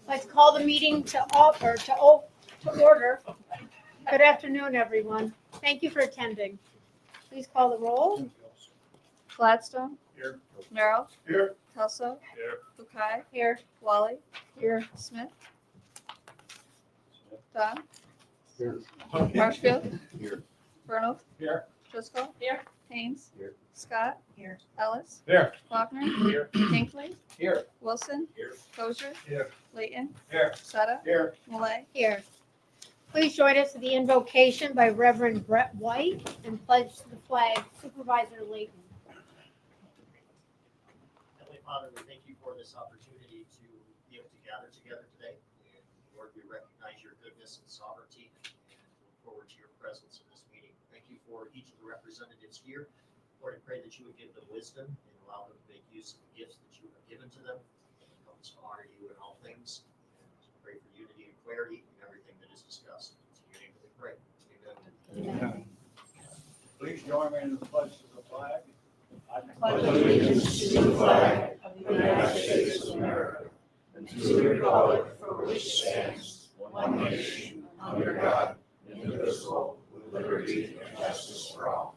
Let's call the meeting to order. Good afternoon, everyone. Thank you for attending. Please call the roll. Gladstone. Here. Merrill. Here. Kelso. Here. Bukai. Here. Wally. Here. Smith. Don. Here. Marshfield. Here. Bernald. Here. Driscoll. Here. Haynes. Here. Scott. Here. Ellis. Here. Faulkner. Here. Hinckley. Here. Wilson. Here. Kosher. Here. Layton. Here. Sutta. Here. Malay. Here. Please join us in the invocation by Reverend Brett White and pledge to the flag. Supervisor Layton. Heavenly Father, we thank you for this opportunity to be able to gather together today. And Lord, we recognize your goodness and sovereignty and look forward to your presence in this meeting. Thank you for each of the representatives here. Lord, I pray that you would give them wisdom and allow them to make use of the gifts that you have given to them. Help us to honor you in all things. And pray for unity and clarity in everything that is discussed. In your name we pray. Amen. Please join me in the pledge to the flag. I pledge allegiance to the flag of the United States of America and to the republic for which stands one nation under God, indivisible, with liberty and justice for all.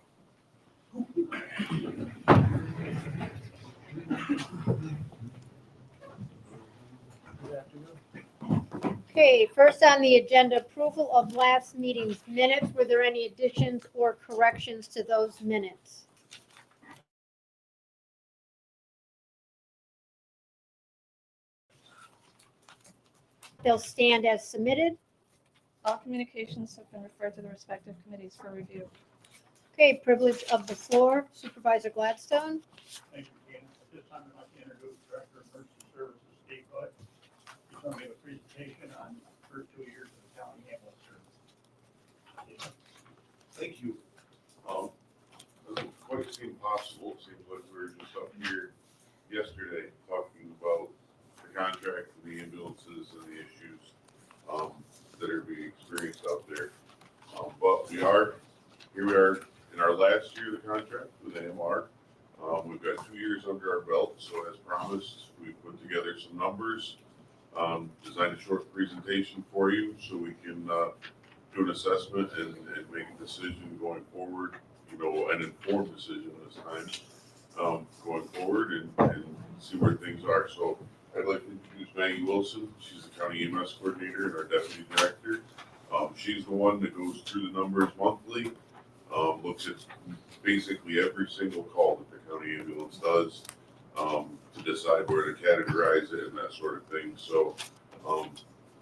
Okay, first on the agenda, approval of last meeting's minutes. Were there any additions or corrections to those minutes? They'll stand as submitted. All communications have been referred to the respective committees for review. Okay, privilege of the floor, Supervisor Gladstone. Thank you, Dean. At this time, I'd like to introduce Director of Emergency Services, Steve Hood. He's going to give a presentation on the first 2 years of the county ambulance service. Thank you. Doesn't quite seem possible. It seems like we were just up here yesterday talking about the contract for the ambulances and the issues that are being experienced out there. But here we are in our last year of the contract with AMR. We've got 2 years under our belt, so as promised, we've put together some numbers, designed a short presentation for you so we can do an assessment and make a decision going forward, an informed decision this time, going forward and see where things are. So I'd like to introduce Maggie Wilson. She's the county EMS coordinator and our deputy director. She's the one that goes through the numbers monthly, looks at basically every single call that the county ambulance does, to decide where to categorize it and that sort of thing. So,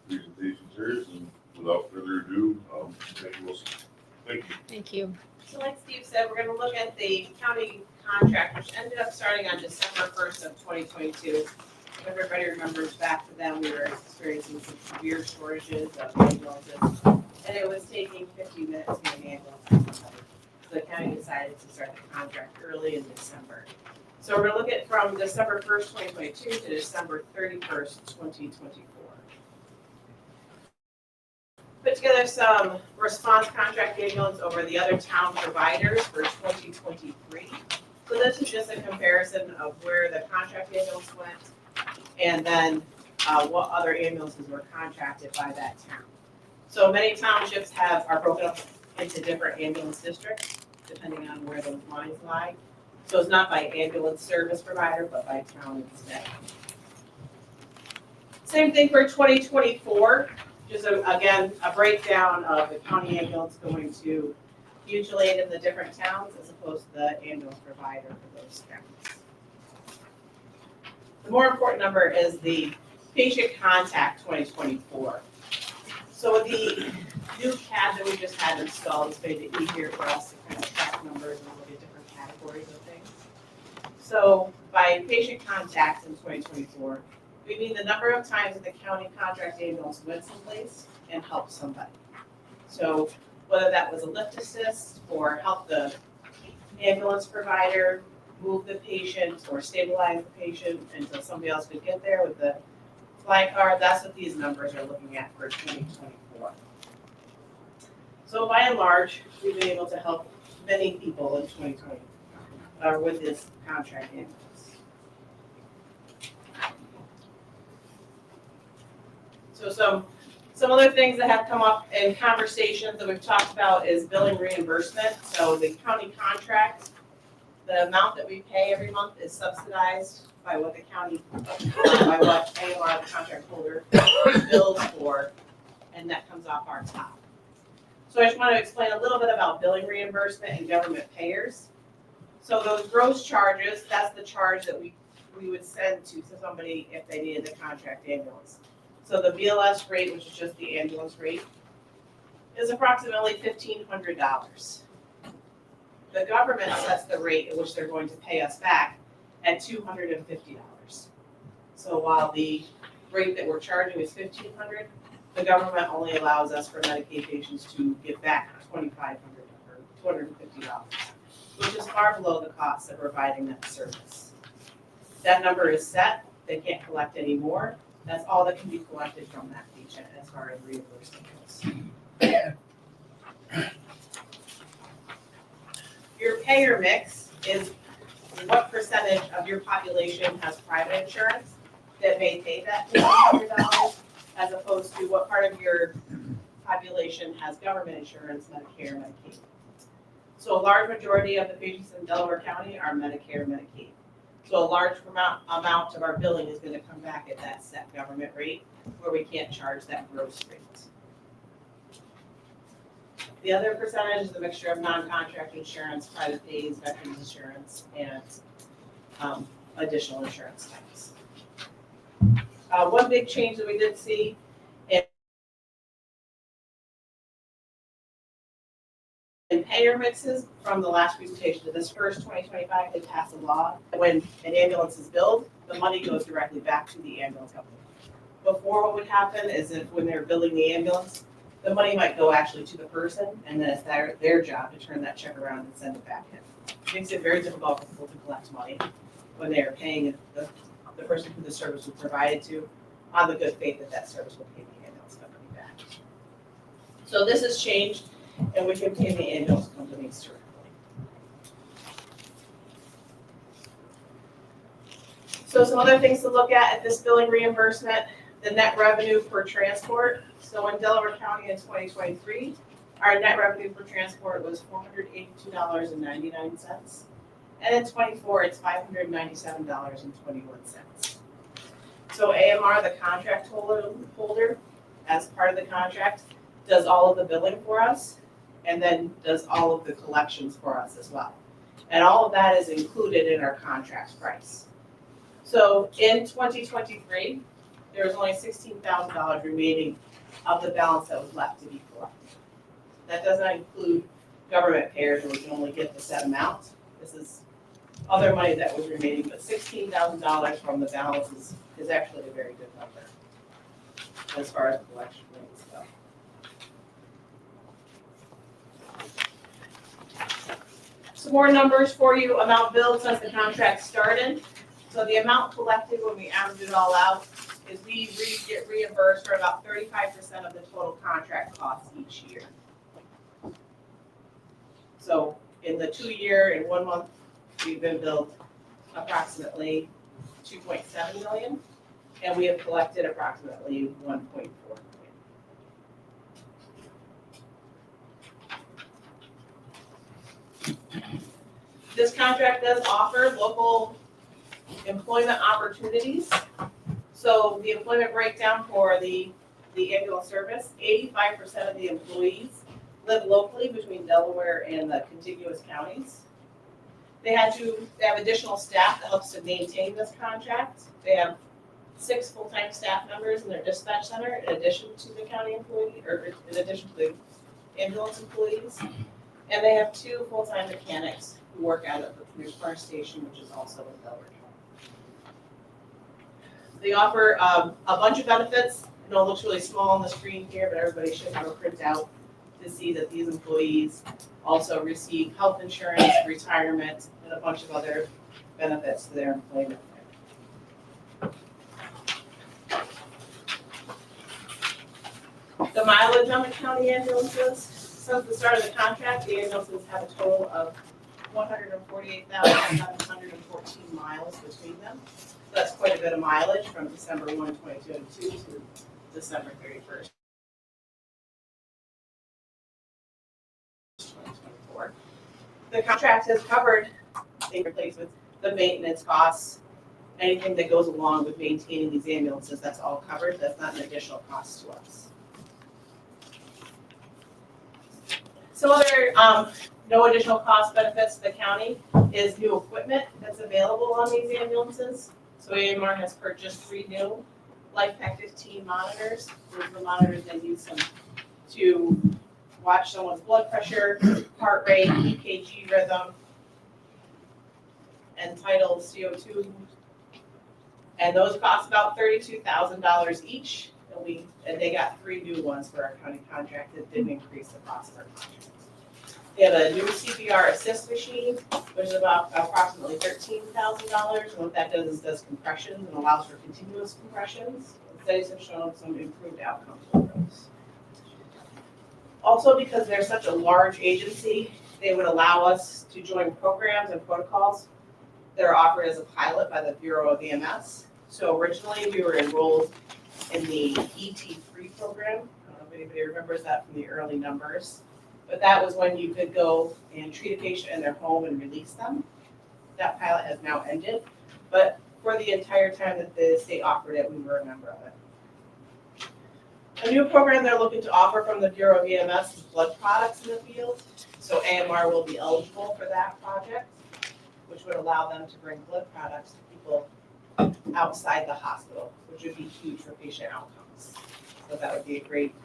presentation's yours, and without further ado, Maggie Wilson. Thank you. Thank you. So like Steve said, we're gonna look at the county contract, which ended up starting on December 1st of 2022. Everybody remembers back to then, we were experiencing some severe shortages of ambulances, and it was taking 50 minutes to get an ambulance. So the county decided to start the contract early in December. So we're gonna look at from December 1st, 2022 to December 31st, 2024. Put together some response contract ambulance over the other town providers for 2023. So this is just a comparison of where the contract ambulance went and then what other ambulances were contracted by that town. So many townships are broken up into different ambulance districts, depending on where those lines lie. So it's not by ambulance service provider, but by town instead. Same thing for 2024, just again, a breakdown of the county ambulance going to mutual aid in the different towns as opposed to the ambulance provider for those towns. The more important number is the patient contact 2024. So the new CAD that we just had installed has made it easier for us to kind of track numbers and look at different categories of things. So by patient contacts in 2024, we mean the number of times that the county contract ambulance went someplace and helped somebody. So whether that was a lift assist or help the ambulance provider move the patient or stabilize the patient until somebody else could get there with the fly card, that's what these numbers are looking at for 2024. So by and large, we've been able to help many people in 2020 with this contract ambulance. So some other things that have come up in conversations that we've talked about is billing reimbursement. So the county contract, the amount that we pay every month is subsidized by what the county, by what AMR, the contract holder, bills for, and that comes off our top. So I just want to explain a little bit about billing reimbursement and government payers. So those gross charges, that's the charge that we would send to somebody if they needed the contract ambulance. So the BLS rate, which is just the ambulance rate, is approximately $1,500. The government sets the rate at which they're going to pay us back at $250. So while the rate that we're charging is $1,500, the government only allows us for Medicaid patients to give back $2,500 or $250, which is far below the cost of providing that service. That number is set, they can't collect any more. That's all that can be collected from that patient as far as reimbursement goes. Your payer mix is what percentage of your population has private insurance that may pay that $1,500, as opposed to what part of your population has government insurance, Medicare, Medicaid. So a large majority of the patients in Delaware County are Medicare, Medicaid. So a large amount of our billing is gonna come back at that set government rate, where we can't charge that gross rate. The other percentage is a mixture of non-contract insurance, private pays, veterans insurance, and additional insurance types. One big change that we did see in payer mixes from the last presentation to this first 2025, they passed a law that when an ambulance is billed, the money goes directly back to the ambulance company. Before, what would happen is if when they're billing the ambulance, the money might go actually to the person, and then it's their job to turn that check around and send it back in. It makes it very difficult for people to collect money when they are paying the person who the service was provided to on the good faith that that service will pay the ambulance company back. So this has changed, and we can pay the ambulance companies directly. So some other things to look at this billing reimbursement, the net revenue per transport. So in Delaware County in 2023, our net revenue per transport was $482.99. And in 24, it's $597.21. So AMR, the contract holder, as part of the contract, does all of the billing for us, and then does all of the collections for us as well. And all of that is included in our contract price. So in 2023, there was only $16,000 remaining of the balance that was left to be collected. That does not include government payers, where we can only get the set amount. This is other money that was remaining, but $16,000 from the balance is actually a very good number as far as the collection rates go. Some more numbers for you, amount billed since the contract started. So the amount collected when we average it all out is we get reimbursed for about 35% of the total contract costs each year. So in the 2 year and 1 month, we've been billed approximately $2.7 million, and we have collected approximately $1.4 million. This contract does offer local employment opportunities. So the employment breakdown for the ambulance service, 85% of the employees live locally between Delaware and the contiguous counties. They have additional staff that helps to maintain this contract. They have 6 full-time staff members in their dispatch center in addition to the county employee, or in addition to the ambulance employees. And they have 2 full-time mechanics who work out at the police fire station, which is also in Delaware County. They offer a bunch of benefits. I know it looks really small on the screen here, but everybody should have a printout to see that these employees also receive health insurance, retirement, and a bunch of other benefits to their employment. The mileage on the county ambulances, since the start of the contract, the ambulances have a total of 148,714 miles between them. So that's quite a bit of mileage from December 1, 2022 to December 31st. 2024. The contract has covered the replacements, the maintenance costs, anything that goes along with maintaining these ambulances, that's all covered. That's not an additional cost to us. Some other, no additional cost benefits to the county is new equipment that's available on these ambulances. So AMR has purchased 3 new LifePak 15 monitors. Those are the monitors they use them to watch someone's blood pressure, heart rate, EKG rhythm, and vital CO2. And those cost about $32,000 each. And they got 3 new ones for our county contract that didn't increase the cost of our contract. They have a new CPR assist machine, which is about approximately $13,000. And what that does is does compressions and allows for continuous compressions. Studies have shown some improved outcomes with those. Also, because they're such a large agency, they would allow us to join programs and protocols that are offered as a pilot by the Bureau of EMS. So originally, we were enrolled in the ET3 program. I don't know if anybody remembers that from the early numbers. But that was when you could go and treat a patient in their home and release them. That pilot has now ended. But for the entire time that the state offered it, we were a member of it. A new program they're looking to offer from the Bureau of EMS is blood products in the field. So AMR will be eligible for that project, which would allow them to bring blood products to people outside the hospital, which would be huge for patient outcomes. So that would be a great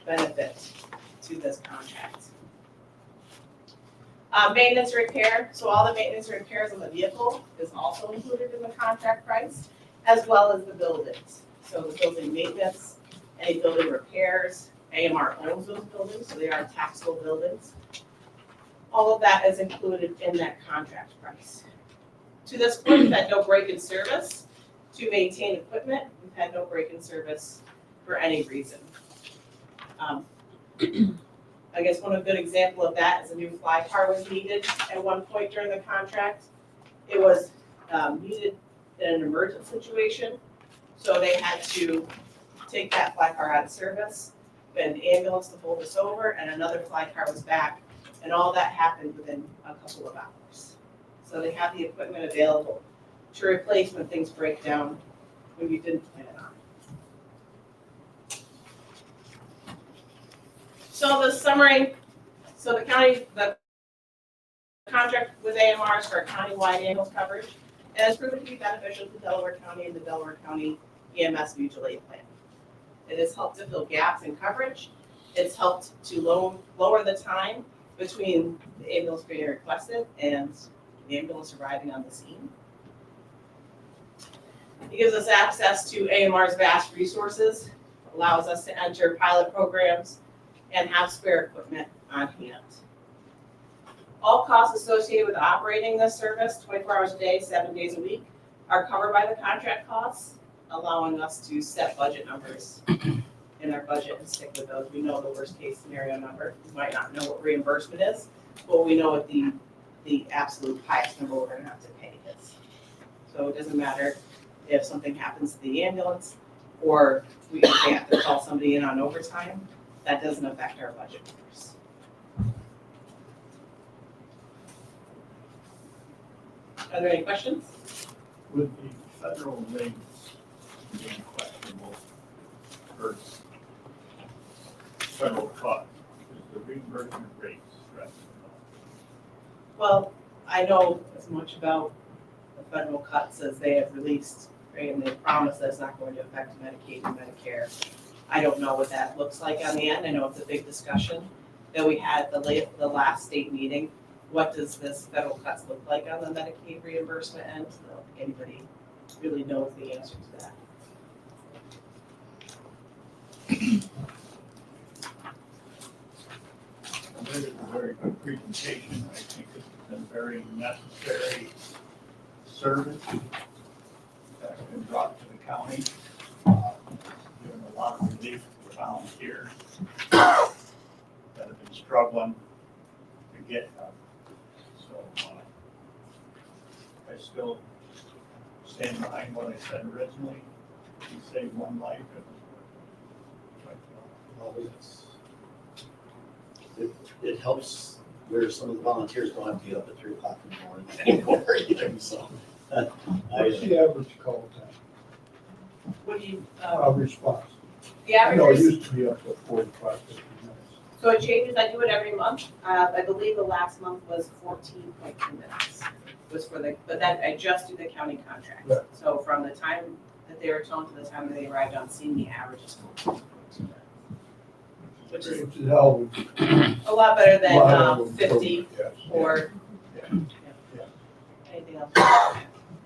benefit to this contract. Maintenance and repair, so all the maintenance and repairs on the vehicle is also included in the contract price, as well as the buildings. So the building maintenance, any building repairs, AMR owns those buildings, so they are taxable buildings. All of that is included in that contract price. To this point, we've had no break-in service. To maintain equipment, we've had no break-in service for any reason. I guess one good example of that is a new fly car was needed at one point during the contract. It was needed in an emergent situation, so they had to take that fly car out of service, an ambulance to hold us over, and another fly car was back, and all that happened within a couple of hours. So they have the equipment available to replace when things break down when you didn't plan on. So the summary, so the contract with AMR is for a countywide ambulance coverage, and it's proven to be beneficial to Delaware County and the Delaware County EMS mutual aid plan. It has helped to fill gaps in coverage. It's helped to lower the time between the ambulance being requested and the ambulance arriving on the scene. It gives us access to AMR's vast resources, allows us to enter pilot programs, and have spare equipment on hand. All costs associated with operating this service, 24 hours a day, 7 days a week, are covered by the contract costs, allowing us to set budget numbers in our budget and stick with those. We know the worst case scenario number. We might not know what reimbursement is, but we know what the absolute highest number we're gonna have to pay is. So it doesn't matter if something happens to the ambulance or we have to call somebody in on overtime. That doesn't affect our budget numbers. Are there any questions? With the federal rates being questionable versus federal cut, is the reimbursement rates stressing? Well, I know as much about the federal cuts as they have released, right, and they promise that it's not going to affect Medicaid and Medicare. I don't know what that looks like on the end. I know it's a big discussion that we had at the last state meeting. What does this federal cuts look like on the Medicaid reimbursement end? I don't think anybody really knows the answer to that. This is a very good presentation. I think it's a very necessary service that's been brought to the county. Giving a lot of relief to volunteers that have been struggling to get help. So I still stand behind what I said originally. We saved one life. Well, it helps where some of the volunteers don't have to get up at 3 o'clock in the morning anymore either, so. What's the average call time, What do you, response? the I know it average, used to be up to 45, 50 minutes. so it changes, I do it every month. I believe the last month was 14.2 minutes. Was for the, but that, I just do the county contract. Right. So from the time that they were told to the time that they arrived on scene, the average is 14.2 minutes. Which is Which is hell. a lot better than Lot of 50 improvement, yes. or Yeah. anything else.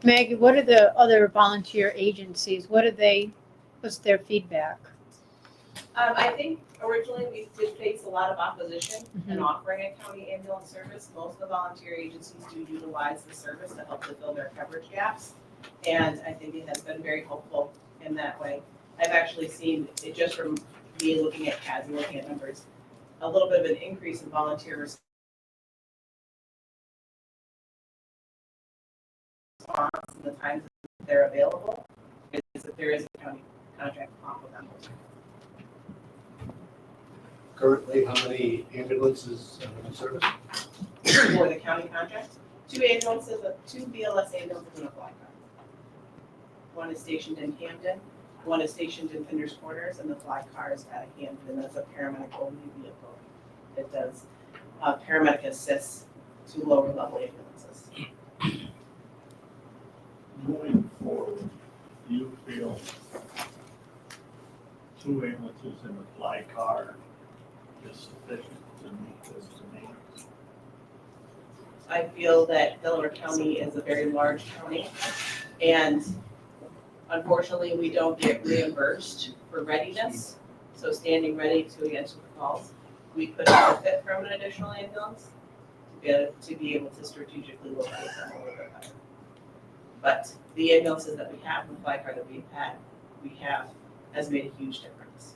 Maggie, what are the other volunteer agencies? What's their feedback? I think originally we did face a lot of opposition in offering a county ambulance service. Most of the volunteer agencies do utilize the service to help to fill their coverage gaps. And I think it has been very helpful in that way. I've actually seen it just from me looking at CADs and looking at numbers, a little bit of an increase in volunteer response and the times that they're available. Is that there is a county contract off of them. Currently, how many ambulances are in service? For the county contract, 2 ambulances, 2 BLS ambulances and a fly car. One is stationed in Hamden, one is stationed in Pinder's Corners, and the fly car is at Hamden. That's a paramedic only vehicle. It does paramedic assists to lower level ambulances. Moving forward, do you feel 2 ambulances in a fly car is sufficient to meet this demand? I feel that Delaware County is a very large county, and unfortunately, we don't get reimbursed for readiness. So standing ready to answer the calls, we could benefit from an additional ambulance to be able to strategically locate them a little bit better. But the ambulances that we have, and the fly car that we have has made a huge difference.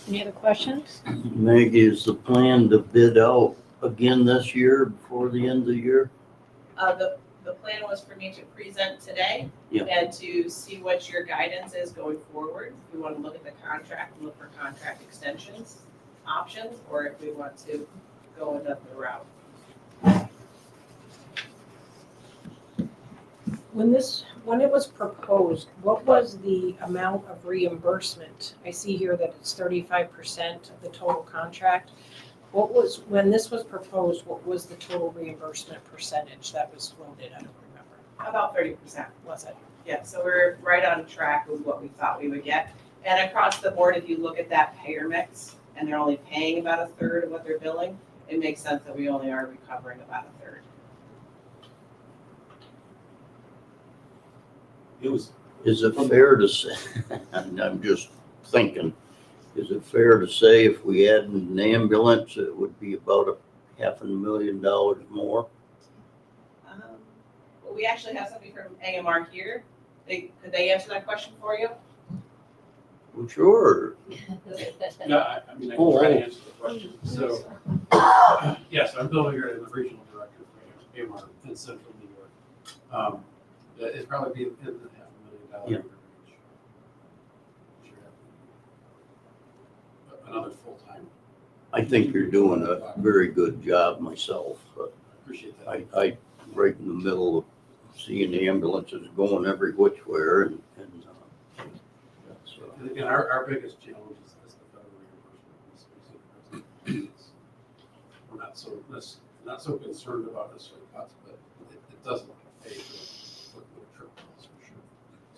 Any other questions? Maggie, is the plan to bid out again this year before the end of the year? The plan was for me to present today Yeah. and to see what your guidance is going forward. If we want to look at the contract and look for contract extensions options, or if we want to go another route. When it was proposed, what was the amount of reimbursement? I see here that it's 35% of the total contract. When this was proposed, what was the total reimbursement percentage that was floated? I don't remember. About 30%. Was it? Yeah, so we're right on track with what we thought we would get. And across the board, if you look at that payer mix, and they're only paying about a third of what they're billing, it makes sense that we only are recovering about a third. Is it fair to say, and I'm just thinking, is it fair to say if we add an ambulance, it would be about $500,000 more? Well, we actually have somebody from AMR here. Could they answer that question for you? Well, sure. Yeah, I mean, I can try to answer the question. So, yes, I'm Bill here, I'm the regional director for AMR in central New York. It'd probably be in the $500,000 Yeah. range. Another full-time, I think you're doing a very good job myself, but appreciate that. I right in the middle of seeing the ambulances going every which way and so. And our biggest challenge is the federal reimbursement. We're not so concerned about this sort of cuts, but it doesn't pay for the trip costs for sure.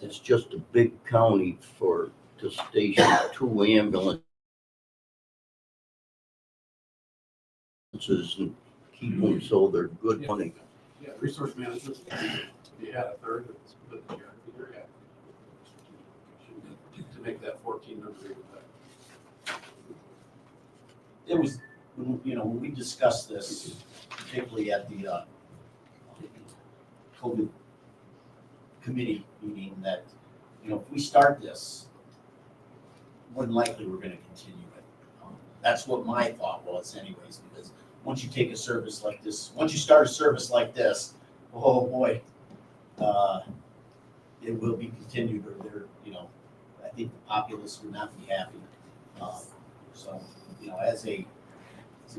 It's just a big county to station 2 ambulances and keep them so they're good money. Yeah, resource management, if you had a third, it's split the geography area to make that 14 number even better. It was, when we discussed this, particularly at the COVID committee meeting, that, if we start this, more than likely we're gonna continue it. That's what my thought was anyways, because once you take a service like this, once you start a service like this, oh boy, it will be continued, or they're, I think the populace would not be happy. So, as a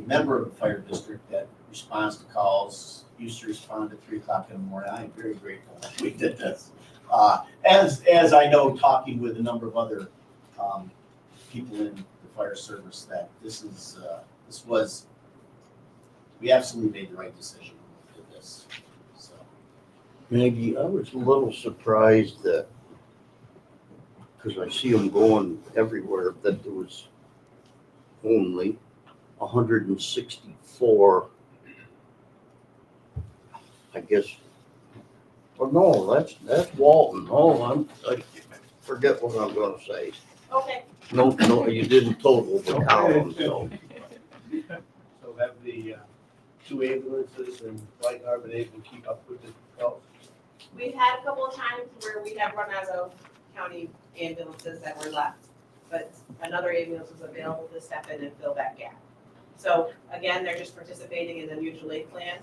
member of the fire district that responds to calls, used to respond at 3:00 in the morning, I am very grateful that we did this. As I know, talking with a number of other people in the fire service, that we absolutely made the right decision when we did this. So, Maggie, I was a little surprised that, because I see them going everywhere, that there was only 164, I guess. Oh, no, that's Walton. Oh, I forget what I'm gonna say. Okay. No, you didn't total the column, so. So have the two ambulances and White been able to keep up with the calls? We've had a couple of times where we have run out of county ambulances that were left, but another ambulance was available to step in and fill that gap. So again, they're just participating in the mutual aid plan,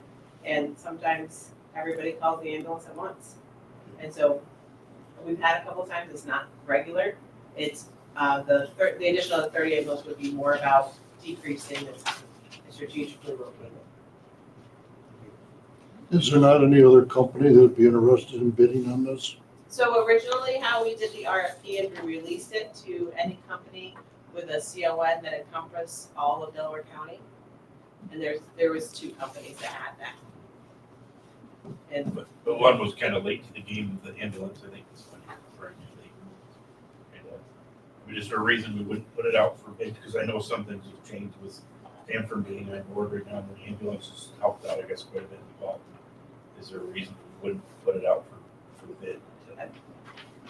and sometimes everybody calls the ambulance at once. And so we've had a couple of times, it's not regular. It's the addition of the 30 ambulance would be more about decreasing the strategically located. Is there not any other company that would be interested in bidding on this? So originally, how we did the RFP and we released it to any company with a CON that encompassed all of Delaware County. And there was 2 companies that had that. And But one was kind of late to the game with the ambulance, I think is what you're referring to. And, just a reason we wouldn't put it out for bid, because I know some things have changed with Stanford being on board right now, and the ambulance has helped out, I guess, quite a bit involved. Is there a reason we wouldn't put it out for the bid?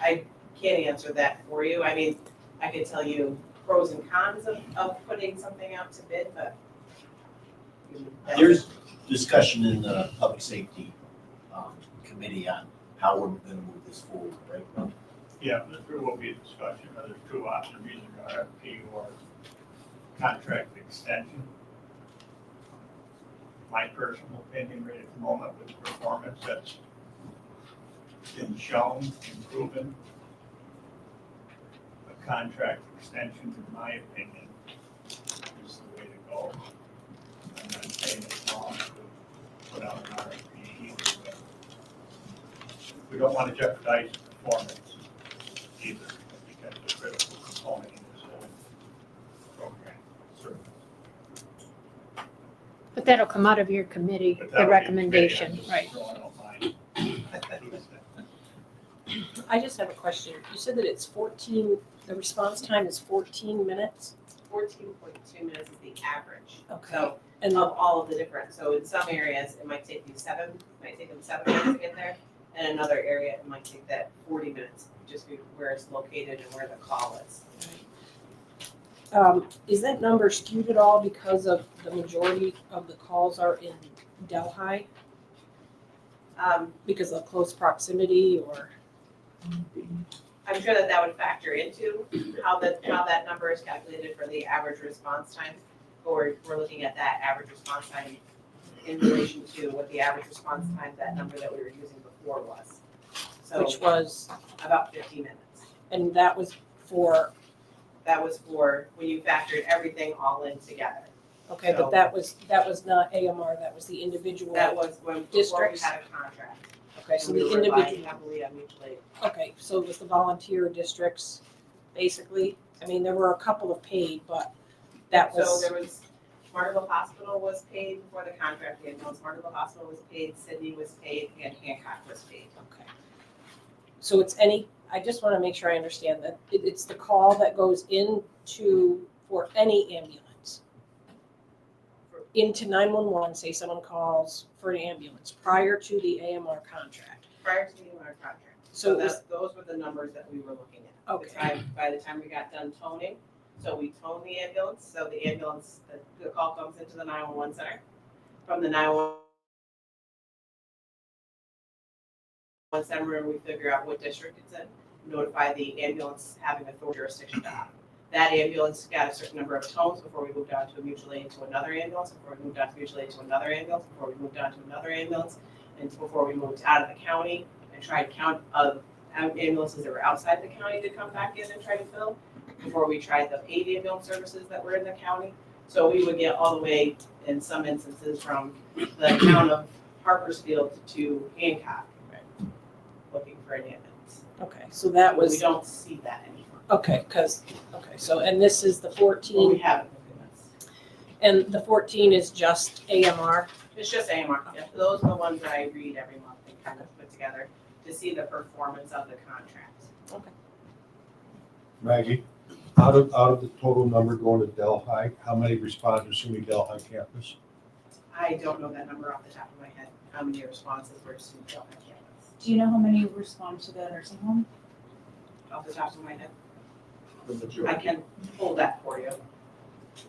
I can't answer that for you. I mean, I could tell you pros and cons of putting something out to bid, but. there's discussion in the public safety committee on how we're gonna move this forward, right? Yeah, there will be a discussion, there's 2 options, either RFP or contract extension. My personal opinion right at the moment with the performance that's been shown and proven, a contract extension, in my opinion, is the way to go. I'm not saying it's wrong to put out an RFP either, but we don't want to jeopardize performance either, because it's a critical component in this whole program. Certainly. But that'll come out of your committee, But the that would be recommendation, committee, I'm right? just throwing out mine. I just have a question. You said that it's 14, the response time is 14 minutes? 14.2 minutes is the average. Okay. So And of all of the different, so in some areas, it might take them 7 minutes to get there. And another area, it might take that 40 minutes, just where it's located and where the call is. is that number skewed at all because of the majority of the calls are in Delhi? Because of close proximity, or? I'm sure that would factor into how that number is calculated for the average response time. Or we're looking at that average response time in relation to what the average response time, that number that we were using before was. So Which was, about 15 minutes. and that was for, That was for when you factored everything all in together. okay, but that was not AMR, that was the individual. That was when, before we Districts? had a contract. Okay, so And we the were relying individual, heavily on mutual aid. okay, so it was the volunteer districts, basically. I mean, there were a couple of paid, but that So was, there was, Margaret Hospital was paid before the contract ended. Margaret Hospital was paid, Sydney was paid, and Hancock was paid. okay. So it's I just want to make sure I understand that it's the call that goes into, for any ambulance, into 911, say someone calls for an ambulance prior to the AMR contract. Prior to our contract. So So it was, those were the numbers that we were looking at. okay, By the time we got done toning, so we tone the ambulance, so the ambulance, the call comes into the 911 center. From the 911 center, we figure out what district it's in, notify the ambulance having authority jurisdiction to operate. That ambulance got a certain number of tones before we moved on to a mutual aid to another ambulance, before we moved on to mutual aid to another ambulance, before we moved on to another ambulance, and before we moved out of the county and tried count of ambulances that were outside the county to come back in and try to fill before we tried the paid ambulance services that were in the county. So we would get all the way, in some instances, from the town of Harpersfield to Hancock, looking for an ambulance. Okay, so that We was, don't see that anymore. okay, so, and this is the Well, 14, we haven't. and the 14 is just AMR? It's just AMR. Yeah, those are the ones that I read every month and kind of put together to see the performance of the contract. Maggie, out of the total number going to Delhi, how many respond to SUNY Delhi campus? I don't know that number off the top of my head, how many responses were to Delhi campus, Do you know how many respond to the nursing home? off the top of my head. The I majority. can pull that for you,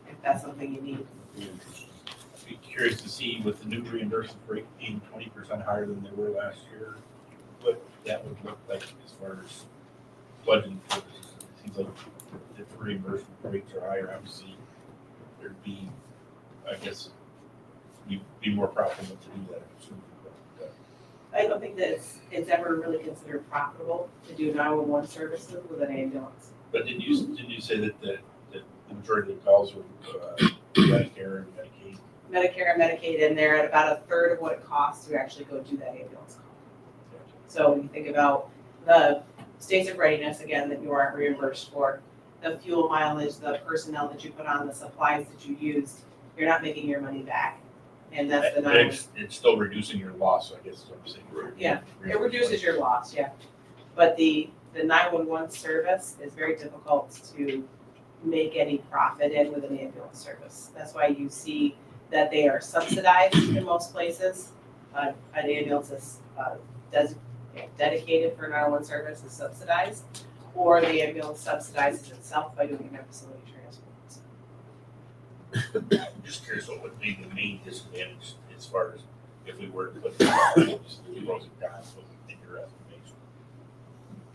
if that's something you need. I'd be curious to see with the new reimbursement rate being 20% higher than they were last year, what that would look like as far as budgeting purposes. It seems like if reimbursement rates are higher, obviously there'd be, I guess, you'd be more profitable to do that. I'm assuming. But, I don't think that it's ever really considered profitable to do 911 services with an ambulance. But didn't you say that the majority of the calls were Medicare and Medicaid? Medicare and Medicaid in there at about a third of what it costs to actually go do that ambulance call. So when you think about the states of readiness, again, that you aren't reimbursed for, the fuel mileage, the personnel that you put on, the supplies that you used, you're not making your money back. And that's the But number. it's still reducing your loss, I guess is what I'm saying. Yeah, it reduces your loss, yeah. But the 911 service is very difficult to make any profit in with an ambulance service. That's why you see that they are subsidized in most places. An ambulance is dedicated for 911 service is subsidized, or the ambulance subsidizes itself by doing an facility transport. I'm just curious what would be the main disadvantage as far as if we were to put the pros and cons, what would be your estimation?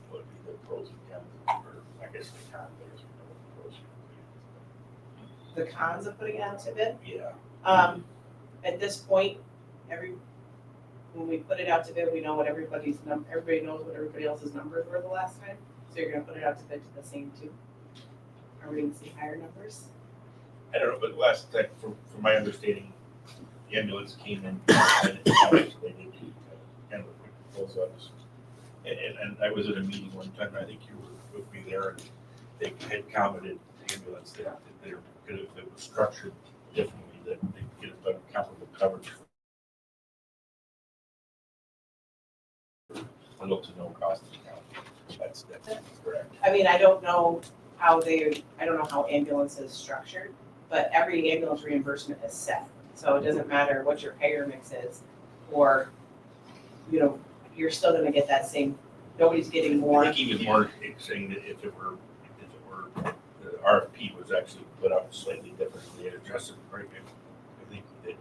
What would be the pros and cons, or I guess the cons, I guess we know what the pros would The cons of putting it out to bid, be. Yeah. at this point, when we put it out to bid, we know what everybody knows what everybody else's numbers were the last time. So you're gonna put it out to bid to the same two. Are we gonna see higher numbers? I don't know, but last time, from my understanding, the ambulance came in and they did kind of a quick proposal on this. And I was at a meeting one time, I think you were with me there, and they had commented the ambulance that they're gonna, that was structured differently, that they could get better comparable coverage. Little to no cost to the county. That's correct. I mean, I don't know how ambulance is structured, but every ambulance reimbursement is set. So it doesn't matter what your payer mix is, or, you're still gonna get that same, nobody's getting more. I think he was more saying that if it were, the RFP was actually put out slightly differently, they had adjusted the rate. I think they,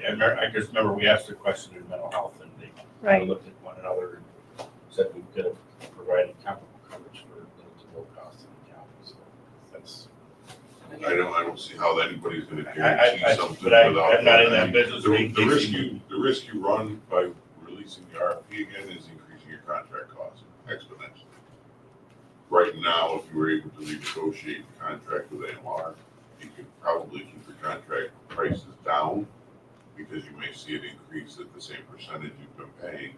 I just remember we asked a question in mental health, and they kind of looked at one another and said we could have provided comparable coverage for little to no cost in the county, so that's. I don't see how anybody's gonna I- guarantee something but I- without. I'm not in that I mean, business. The risk you run by releasing the RFP again is increasing your contract costs exponentially. Right now, if you were able to renegotiate the contract with AMR, you could probably keep your contract prices down, because you may see it increase at the same percentage you've been paying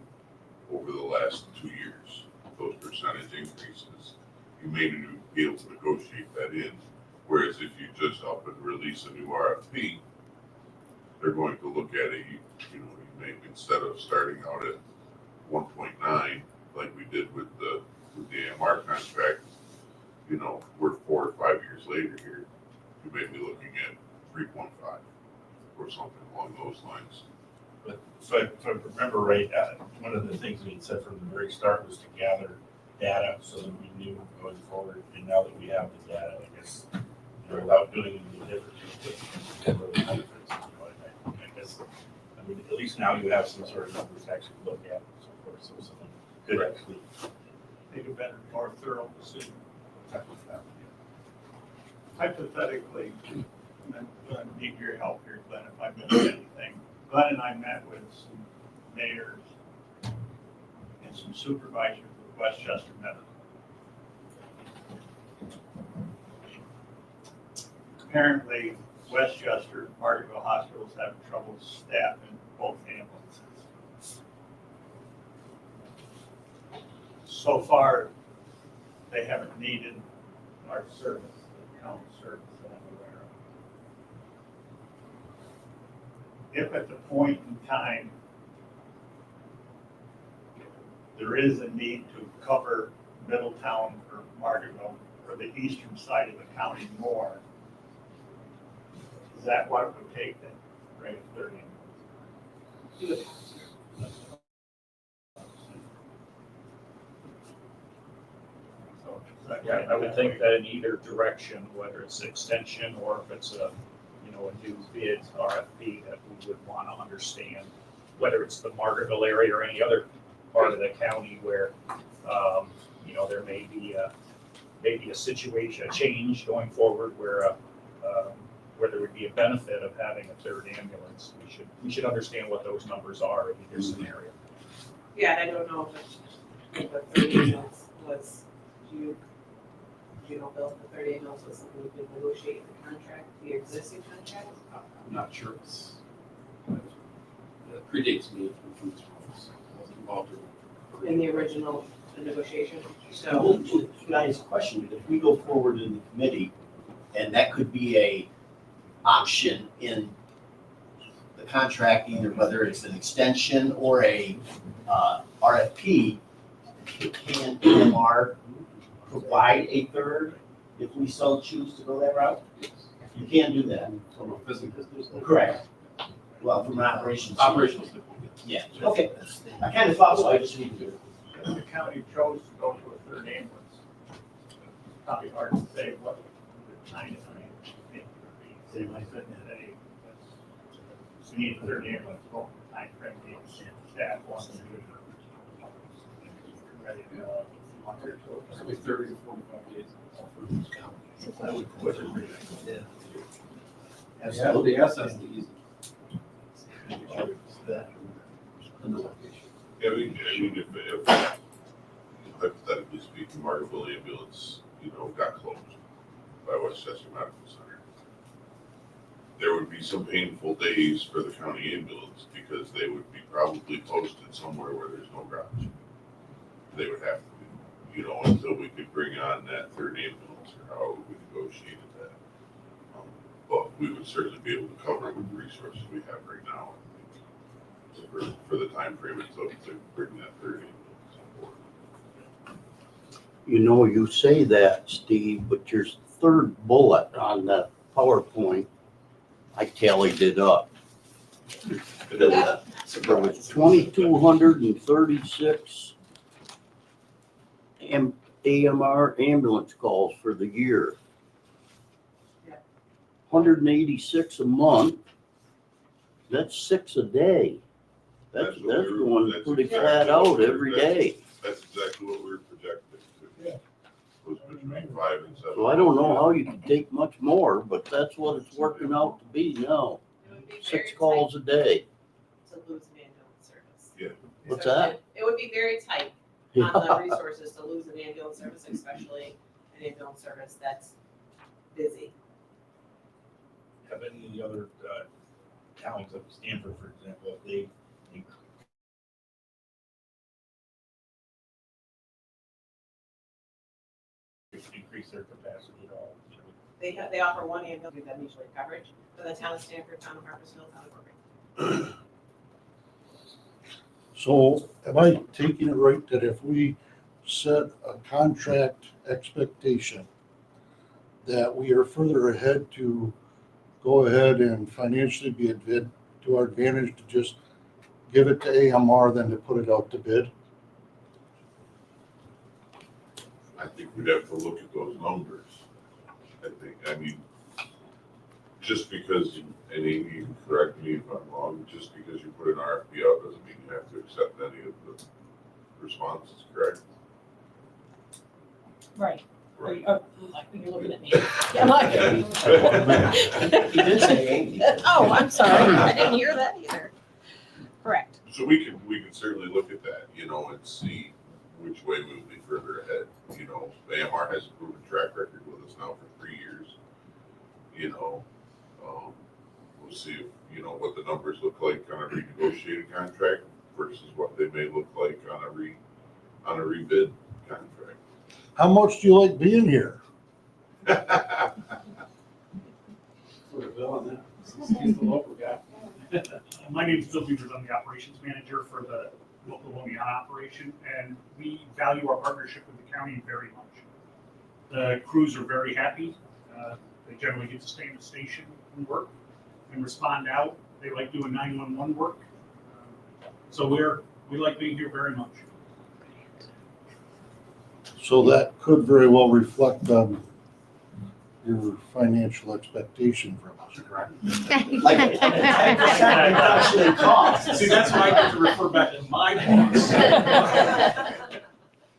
over the last 2 years. Those percentage increases, you may be able to negotiate that in. Whereas if you just up and release a new RFP, they're going to look at it, you may, instead of starting out at 1.9, like we did with the AMR contract, we're 4 or 5 years later here, you may be looking at 3.5 or something along those lines. But so if I remember right, one of the things we had said from the very start was to gather data so that we knew going forward. And now that we have the data, I guess, without doing anything different, I guess, I mean, at least now you have some sort of numbers to actually look at, and so forth, so someone could actually Make a better, more thorough decision. Hypothetically, and I'm gonna need your help here, Glenn, if I missed anything. Glenn and I met with some mayors and some supervisors of Westchester Medical. Apparently, Westchester, Margaretville hospitals having trouble staffing both ambulances. So far, they haven't needed our service, the county service that I'm aware of. If at the point in time there is a need to cover Middletown or Margaretville or the eastern side of the county more, is that what it would take to bring a third ambulance? So, is that Yeah, right? I would think that in either direction, whether it's extension or if it's a, a new bid RFP, that we would want to understand whether it's the Margaretville area or any other part of the county where, there may be a situation, a change going forward where there would be a benefit of having a third ambulance. We should understand what those numbers are in either scenario. Yeah, and I don't know if the 30 ambulance was, do you know, Bill, the 30 ambulance was something we could negotiate in the contract, the existing contract? I'm not sure it's, it predates me. I wasn't involved In the original negotiation, So, so. can I ask a question? If we go forward in the committee, and that could be a option in the contract, either whether it's an extension or a RFP, can AMR provide a third if we so choose to go that route? You can do that. From a physical. Correct. Well, from an operations. Operational standpoint. Yeah, okay. I kind of thought so, I just need to. If the county chose to go to a third ambulance, it's probably hard to say what the time frame would be. Say, like, hey, we need a third ambulance, what time frame do you staff wants to do? Ready to go. Probably 30 to 45 days. I would put it really. Absolutely, yes, that's the easy. Yeah, I mean, if hypothetically speaking, Margaretville ambulance, got closed by Westchester Medical Center, there would be some painful days for the county ambulance because they would be probably posted somewhere where there's no garage. They would have to be, until we could bring on that third ambulance or how we negotiated that. But we would certainly be able to cover it with the resources we have right now. For the time frame it took to bring that third ambulance on board. You say that, Steve, but your third bullet on the PowerPoint, I tallied it up. There was 2,236 AMR ambulance calls for the year. 186 a month. That's 6 a day. That's going pretty flat out every day. That's exactly what we were projecting to. Was between 5 and 7. So I don't know how you can take much more, but that's what it's working out to be now. It would be 6 very calls a day. tight to lose an ambulance service. Yeah. What's So that? It would be very tight on the resources to lose an ambulance service, especially an ambulance service that's busy. Have any of the other towns like Stanford, for example, if they increase their capacity at all? They offer one ambulance that mutually coverage for the town of Stanford, town of Harpersville, town of Irving. So am I taking it right that if we set a contract expectation that we are further ahead to go ahead and financially be to our advantage to just give it to AMR than to put it out to bid? I think we'd have to look at those numbers. I mean, just because, and Amy, you can correct me if I'm wrong, just because you put an RFP out doesn't mean you have to accept any of the responses, correct? Right. Right. You're looking at me. I'm like. He did say Amy. Oh, I'm sorry. I didn't hear that either. Correct. So we can certainly look at that, and see, which way we will be further ahead. You know, AMR has a proven track record with us now for 3 years. You know, we'll see if, you know, what the numbers look like on a renegotiated contract versus what they may look like on a rebid contract. How much do you like being here? Put a bill on that. He's the local guy. My name is Bill Beavers. I'm the operations manager for the local Loniana operation, and we value our partnership with the county very much. The crews are very happy. They generally get to stay in the station and work and respond out. They like doing 911 work. So we like being here very much. So that could very well reflect on your financial expectation from us, correct? Like a 10% reduction in cost. See, that's why I get to refer back to my boss.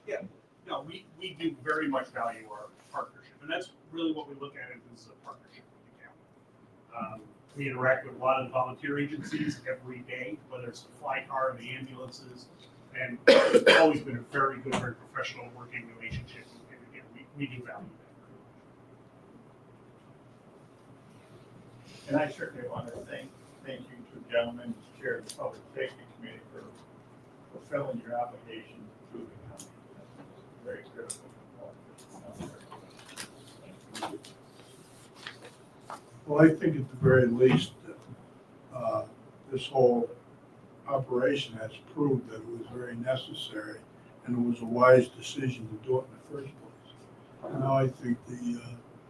Yeah, no, we do very much value our partnership, and that's really what we look at it as a partnership with the county. We interact with a lot of volunteer agencies every day, whether it's the fly car and the ambulances, and it's always been a very good, very professional working relationship, and again, we do value that. And I certainly want to thank you two gentlemen, Chair of the Public Safety Committee, for fulfilling your obligation to the county. That's very critical. Well, I think at the very least, this whole operation has proved that it was very necessary and it was a wise decision to do it in the first place. And now I think the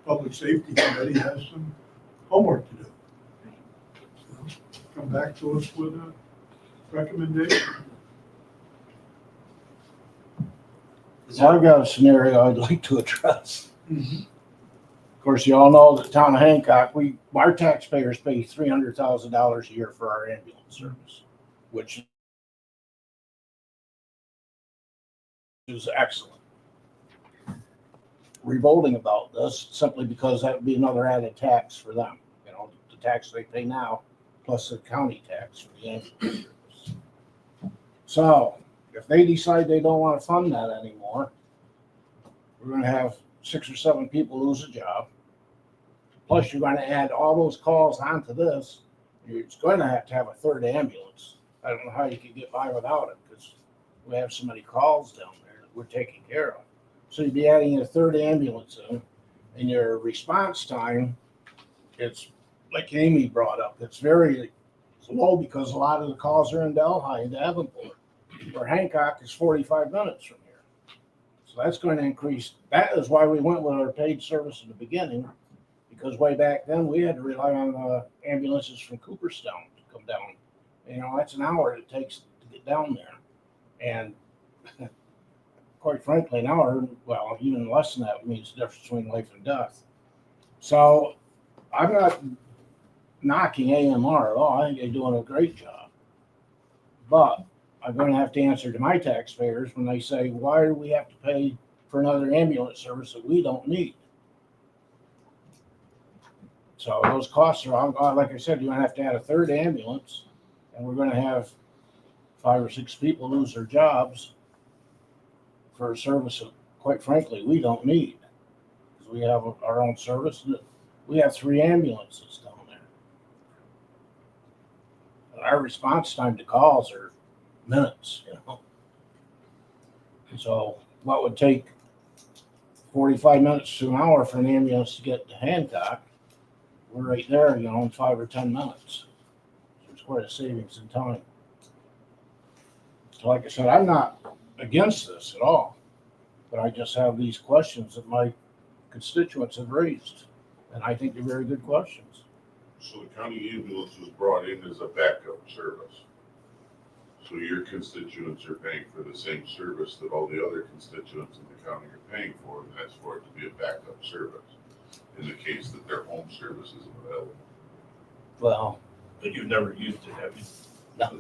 Public Safety Committee has some homework to do. You know, come back to us with a recommendation. So I've got a scenario I'd like to address. Of course, you all know that town of Hancock, our taxpayers pay $300,000 a year for our ambulance service, which is excellent. Revolting about this simply because that would be another added tax for them. You know, the tax they pay now plus the county tax for the ambulance service. So if they decide they don't want to fund that anymore, we're going to have 6 or 7 people lose a job. Plus, you're going to add all those calls onto this. You're going to have a third ambulance. I don't know how you can get by without it because we have so many calls down there that we're taking care of. So you'd be adding a third ambulance in, and your response time, it's like Amy brought up, it's very low because a lot of the calls are in Delhi and Davenport, where Hancock is 45 minutes from here. So that's going to increase. That is why we went with our paid service in the beginning, because way back then we had to rely on ambulances from Cooperstown to come down. You know, that's an hour it takes to get down there. And quite frankly, an hour, well, even less than that means the difference between life and death. So I'm not knocking AMR at all. I think they're doing a great job. But I'm going to have to answer to my taxpayers when they say, why do we have to pay for another ambulance service that we don't need? So those costs are, like I said, you're going to have to add a third ambulance, and we're going to have 5 or 6 people lose their jobs for a service that, quite frankly, we don't need. Because we have our own service. We have 3 ambulances down there. And our response time to calls are minutes, you know. So what would take 45 minutes to an hour for an ambulance to get to Hancock, we're right there, you know, in 5 or 10 minutes. So it's quite a savings in time. So like I said, I'm not against this at all, but I just have these questions that my constituents have raised, and I think they're very good questions. So the county ambulance was brought in as a backup service. So your constituents are paying for the same service that all the other constituents in the county are paying for, and that's for it to be a backup service in the case that their home service isn't available. Well, But you've never used it, have you? Yes,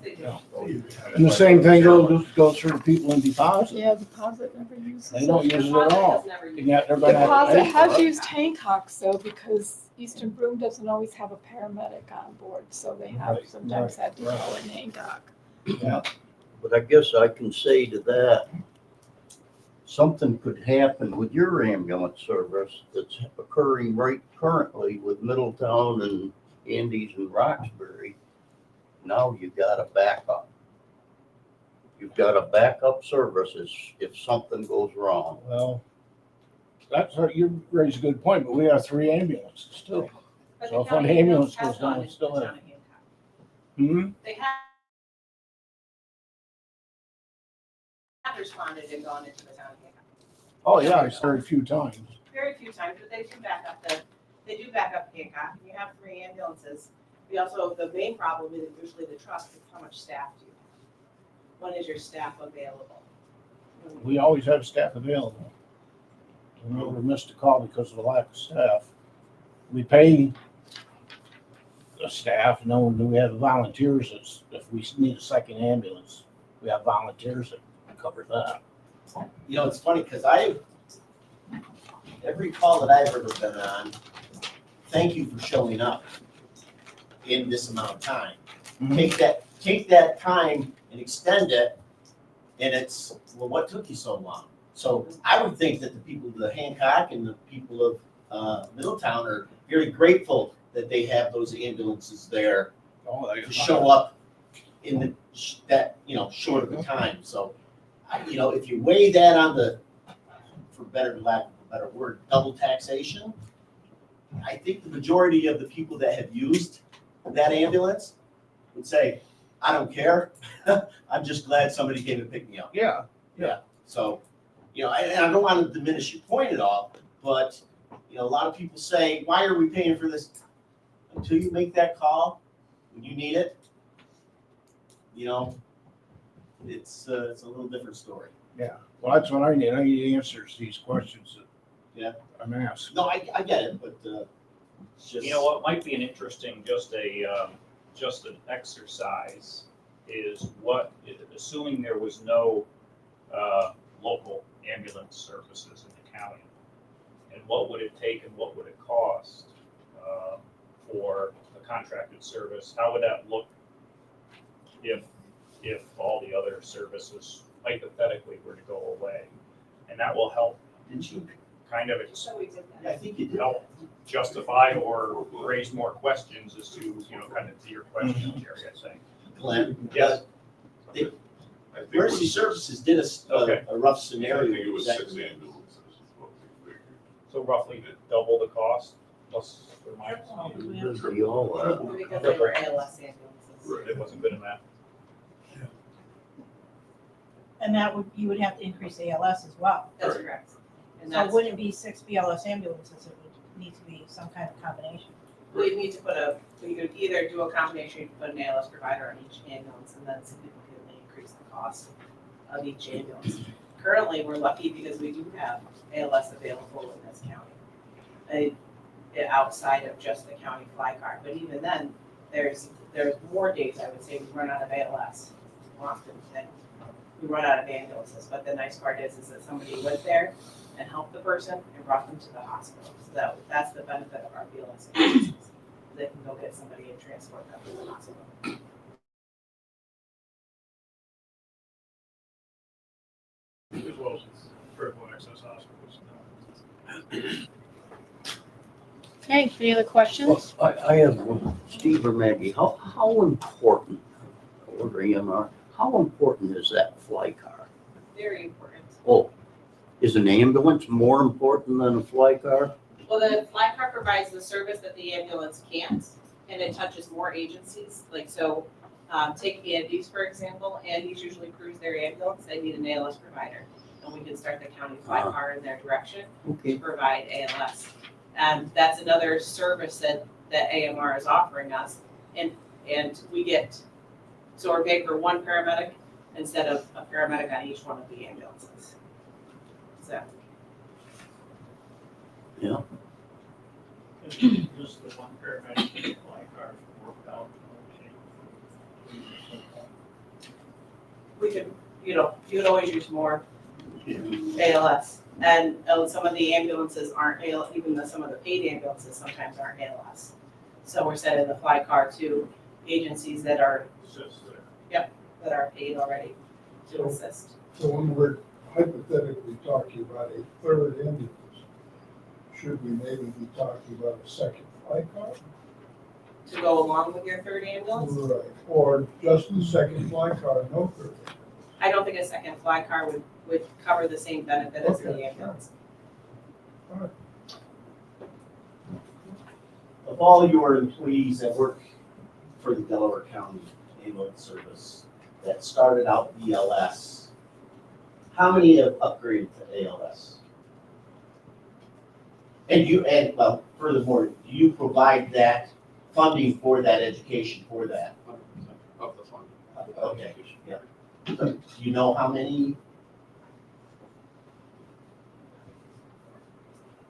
they do. no. And the same thing goes for the people in deposit. Yeah, deposit never uses They it. don't use it at all. Deposit has never used And yet they're going to have to Deposit pay has for it. used Hancock's though, because Eastern Broome doesn't always have a paramedic on board, so they have Right, sometimes right, had to call in Hancock. Yeah. But I guess I can say to that, something could happen with your ambulance service that's occurring right currently with Middletown and Andes and Roxbury. Now you got a backup. You've got a backup services if something goes wrong. Well, you raise a good point, but we have 3 ambulances too. But So the if one county ambulance has goes down, gone it's still into in. town of Hancock. Hmm? They have responded and gone into the town of Hancock. Oh, yeah, it's very few times. Very few times, but they do back up Hancock. You have 3 ambulances. We also, the main problem is usually the trust, is how much staff do you have? When is your staff available? We always have staff available. We never missed a call because of the lack of staff. We pay the staff, and then we have volunteers. If we need a second ambulance, we have volunteers that cover that. You know, it's funny because every call that I've ever been on, thank you for showing up in this amount of time. Take that time and extend it, and it's, well, what took you so long? So I would think that the people of the Hancock and the people of Middletown are very grateful that they have those ambulances there to show up in that short of a time. So, if you weigh that on the, for lack of a better word, double taxation, I think the majority of the people that have used that ambulance would say, I don't care. I'm just glad somebody came and picked me up. Yeah. So, and I don't want to diminish your point at all, but, a lot of people say, why are we paying for this? Until you make that call, when you need it, it's a little different story. Yeah, well, that's what I need. I need answers to these questions that I'm asked. No, I get it, but it's just. You know what might be an interesting, just an exercise is assuming there was no local ambulance services in the county, and what would it take and what would it cost for a contracted service? How would that look if all the other services hypothetically were to go away? And that will help Didn't you? kind of So we did Yeah, I that. think you did. help justify or raise more questions as to, kind of to your question, Jerry, I think. Glenn? Yes. I think it Emergency was- Services did Okay. a rough I scenario. think it was That- 6 ambulances is what we figured. So roughly double the cost, plus or minus. We all, Because they were ALS ambulances. It wasn't good enough. And you would have to increase ALS as well. That's correct. And So that's, wouldn't it be 6 BLS ambulances? It would need to be some kind of combination. we need to we could either do a combination, you could put an ALS provider on each ambulance and then significantly increase the cost of each ambulance. Currently, we're lucky because we do have ALS available in this county, outside of just the county fly car. But even then, there's more days, I would say, we run out of ALS more often than we run out of ambulances. But the nice part is that somebody went there and helped the person and brought them to the hospital. So that's the benefit of our BLS ambulances. They can go get somebody and transport them to the hospital. As well as critical access hospitals. Okay, any other questions? I have one. Steve or Maggie, how important, or EMR, how important is that fly car? Very important. Oh, is an ambulance more important than a fly car? Well, the fly car provides the service that the ambulance can't, and it touches more agencies. Like, so, take Andes, for example. Andes usually crews their ambulance. They need an ALS provider. And we can start the county fly car in their direction to provide ALS. And that's another service that AMR is offering us. And we get, so we're paid for one paramedic instead of a paramedic on each one of the ambulances. So. Yeah. Just the one paramedic in the fly car worked out. We could, you would always use more ALS. And some of the ambulances aren't ALS, some of the paid ambulances sometimes aren't ALS. So we're sending the fly car to agencies that are, that are paid already. to assist. So when we're hypothetically talking about a third ambulance, should we maybe be talking about a second fly car? To go along with your third ambulance? Right, or just the second fly car, no third. I don't think a second fly car would cover the same benefit as the Okay. ambulance. Of all your employees that work for the Delaware County Ambulance Service that started out BLS, how many have upgraded to ALS? And well, furthermore, do you provide that funding for that education for that? Of the fund. Okay, yeah. Do you know how many?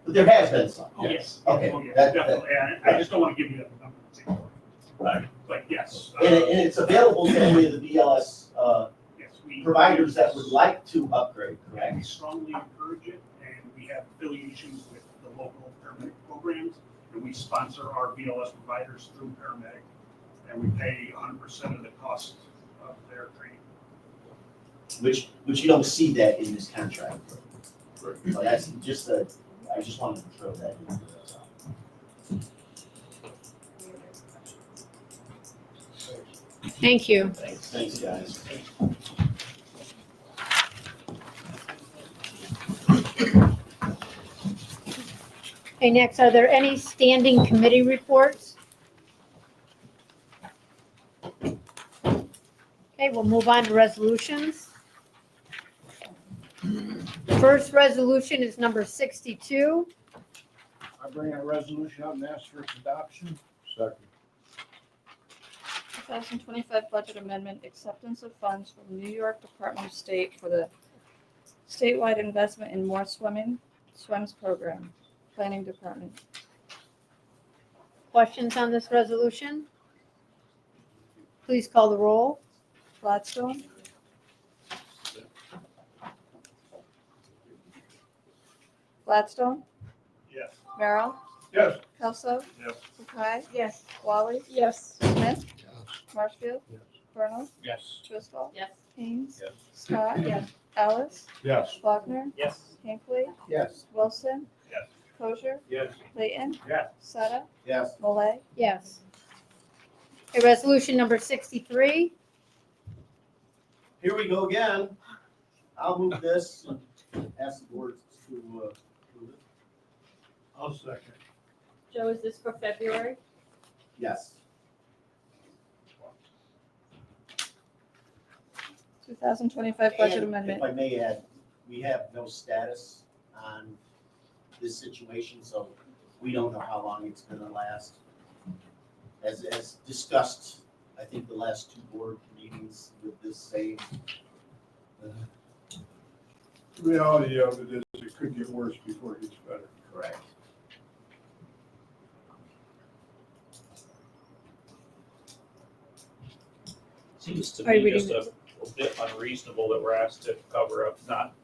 But there has been some. Yes. Okay, Oh, yeah, that- definitely, and I just don't want to give you that number. Right. But yes. And it's available to any of the BLS Yes, we. providers that would like to upgrade, We correct? strongly encourage it, and we have affiliations with the local paramedic programs, and we sponsor our BLS providers through paramedic, and we pay 100% of the cost of their training. Which you don't see that in this contract. So that's just I just wanted to throw that in. Thank you. Thanks, guys. Okay, next, are there any standing committee reports? Okay, we'll move on to resolutions. The first resolution is number 62. I bring a resolution up and ask for its adoption. Second. 2025 budget amendment, acceptance of funds from New York Department of State for the statewide investment in more swims program, planning department. Questions on this resolution? Please call the roll. Gladstone. Gladstone, Yes. Merrill, Yes. Kelso, Yes. Sakai, Yes. Wally, Yes. Smith, Marshfield, Yes. Colonel, Yes. Driscoll, Yes. Haynes, Yes. Scott, Alice, Yes. Faulkner, Yes. Hinckley, Yes. Wilson, Yes. Kosher, Yes. Layton, Yes. Sutta, Yes. Malay, Yes. Okay, resolution number 63. Here we go again. I'll move this and ask the board to approve it. I'll second. Joe, is this for February? Yes. 2025 budget And amendment. If I may add, we have no status on this situation, so we don't know how long it's gonna last. As discussed, I think the last two board meetings with this same, The reality of it is it could get worse before it gets better. correct. Seems to Are you me just reading a bit unreasonable that we're asked to cover up, not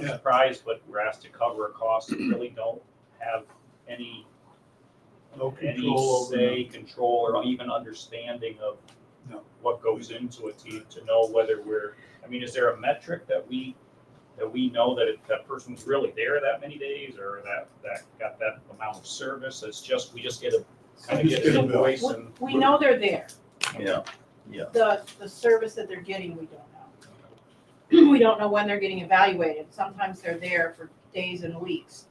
Yeah. surprised, but we're asked to cover a cost that really don't have any No any control over say, it. control, or even understanding of No. what goes into it to know whether I mean, is there a metric that we know that that person's really there that many days, or that got that amount of service? It's just, we just get a, kind of Just get get an a bill. invoice and. We know they're there. Yeah. The service that they're getting, we don't know. We don't know when they're getting evaluated. Sometimes they're there for days and weeks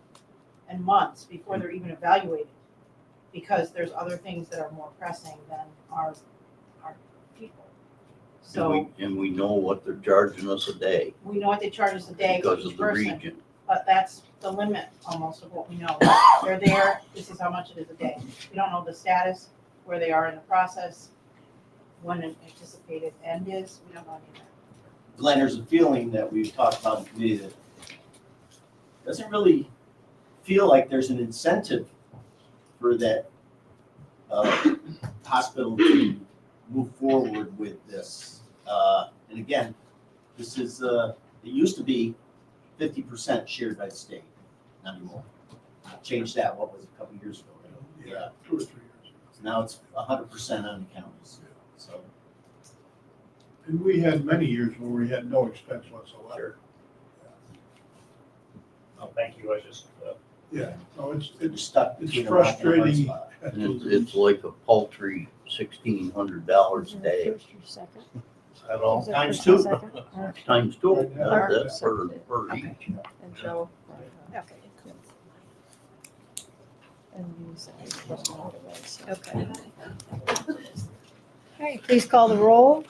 and months before they're even evaluated. Because there's other things that are more pressing than our people. So And we know what they're charging us a day we know what they charge us a day for because each of the person, region. but that's the limit almost of what we know. They're there, this is how much it is a day. We don't know the status, where they are in the process, when an anticipated end is, we don't know any of that. Glenn, there's a feeling that we've talked about in the committee that doesn't really feel like there's an incentive for that hospital to move forward with this. And again, this is, it used to be 50% shared by the state, not anymore. Changed that, what was it, a couple years ago? Right? Yeah. 2 or 3 years. So now it's 100% on the counties, so. And we had many years where we had no expense whatsoever. Oh, thank you, I just, Yeah, no, it's Stuck it's between a rock and a hard frustrating. spot. And it's like a paltry $1,600 a day. First or second? Is that all? Is it Times first and two. second? Or- Times two, Right now. that's per Okay. each. And Joe. Okay. And use that as personal device. Okay. Okay, please call the roll.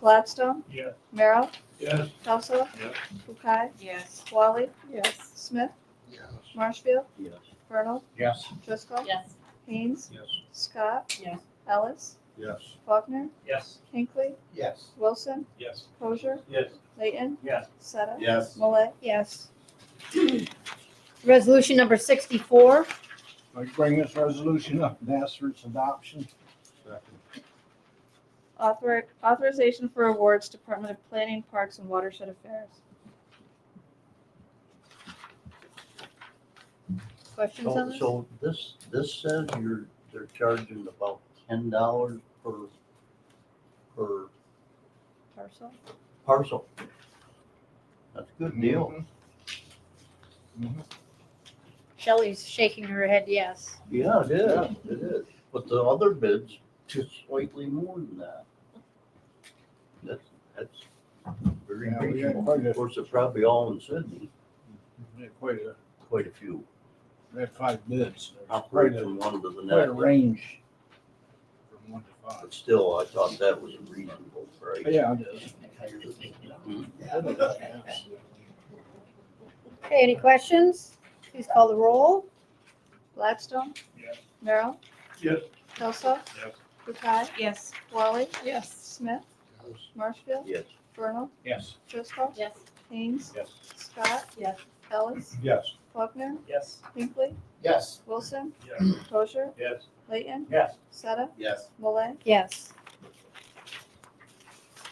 Gladstone, yeah. Merrill, Yes. Kelso, Yes. Bukai, Yes. Wally, Yes. Smith, Yes. Marshfield, Yes. Vernal, Yes. Driscoll, Yes. Haynes, Yes. Scott, Yes. Ellis, Yes. Faulkner, Yes. Hinckley, Yes. Wilson, Yes. Kosher, Yes. Layton, Yes. Seta, Yes. Malay. Yes. Resolution number 64. I bring this resolution up and ask for its adoption. Authorization for awards, Department of Planning, Parks, and Watershed Affairs. Questions on So, this? so this says they're charging about $10 per Parcel. parcel. That's a good deal. Shelley's shaking her head yes. Yeah, it is. But the other bid's just slightly more than that. That's very Yeah, we had reasonable. quite a- Of course, they're probably all in Sydney, We had Quite quite a few. we had 5 bids. There's Operate Quite a, from one to the quite a next. range from 1 to 5. But still, I thought that was a reasonable price. Yeah, it is. Okay, any questions? Please call the roll. Gladstone, Yes. Merrill, Yes. Kelso, Yes. Bukai, Yes. Wally, Yes. Smith, Marshfield, Yes. Vernal, Yes. Driscoll, Yes. Haynes, Yes. Scott, Yes. Ellis, Yes. Faulkner, Yes. Hinckley, Yes. Wilson, Yes. Kosher, Yes. Layton, Yes. Seta, Yes. Malay. Yes.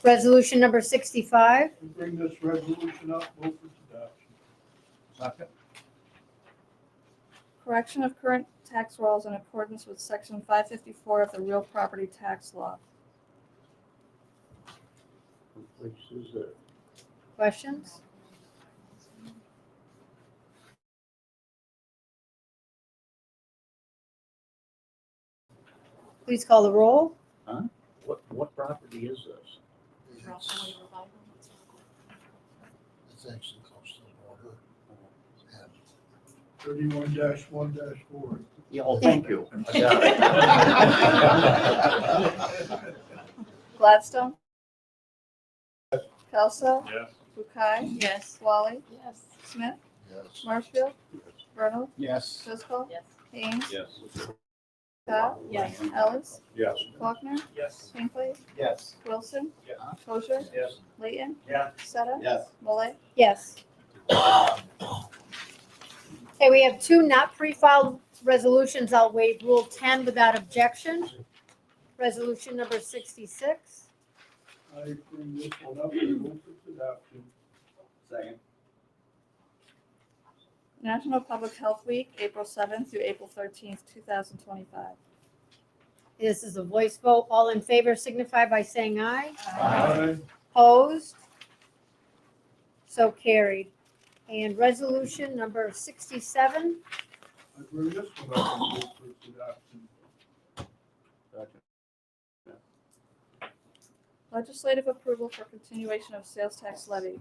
Resolution number 65. We bring this resolution up, move for its adoption. Second. Correction of current tax rolls in accordance with section 554 of the real property tax law. What place is that? Questions? Please call the roll. What property is this? It's actually close to the border. And 31-1-4. Yeah, oh, thank you. I got it. Gladstone. Kelso. Yes. Bukai. Yes. Wally. Yes. Smith. Yes. Marshfield. Vernal. Yes. Driscoll. Yes. Haynes. Yes. Scott. Yes. Ellis. Yes. Faulkner. Yes. Hinckley. Yes. Wilson. Yes. Kosher. Yes. Layton. Yeah. Seta. Yes. Malay. Yes. Okay, we have 2 not pre-filed resolutions. I'll waive Rule 10 without objection. Resolution number 66. I bring this one up and move for its adoption. Second. National Public Health Week, April 7th through April 13th, 2025. This is a voice vote. All in favor signify by saying aye. Aye. Opposed? So carried. And resolution number 67. I bring this one up and move for its adoption. Legislative approval for continuation of sales tax levy.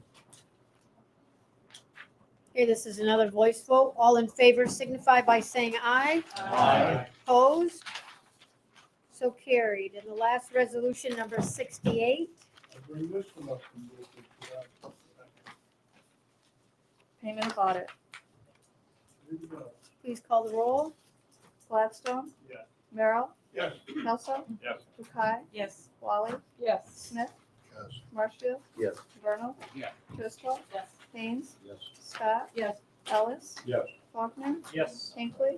Okay, this is another voice vote. All in favor signify by saying aye. Aye. Opposed? So carried. And the last resolution, number 68. I bring this one up and move for its adoption. Payment of audit. There you go. Please call the roll. Gladstone. Yes. Merrill. Yes. Kelso. Yes. Bukai. Yes. Wally. Yes. Smith. Yes. Marshfield. Yes. Vernal. Yeah. Driscoll. Yes. Haynes. Yes. Scott. Yes. Ellis. Yes. Faulkner. Yes. Hinckley.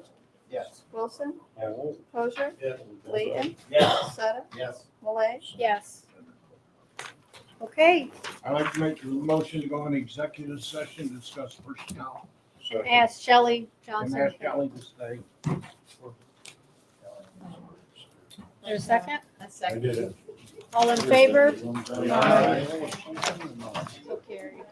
Yes. Wilson. Oh. Kosher. Yes. Layton. Yes. Seta. Yes. Malay. Yes. Okay, I'd like to make a motion to go in executive session, to discuss personnel. Second. ask Shelley And Johnson. ask Kelly to stay. There's a second? A I second. did it. All in favor? Aye. So carried.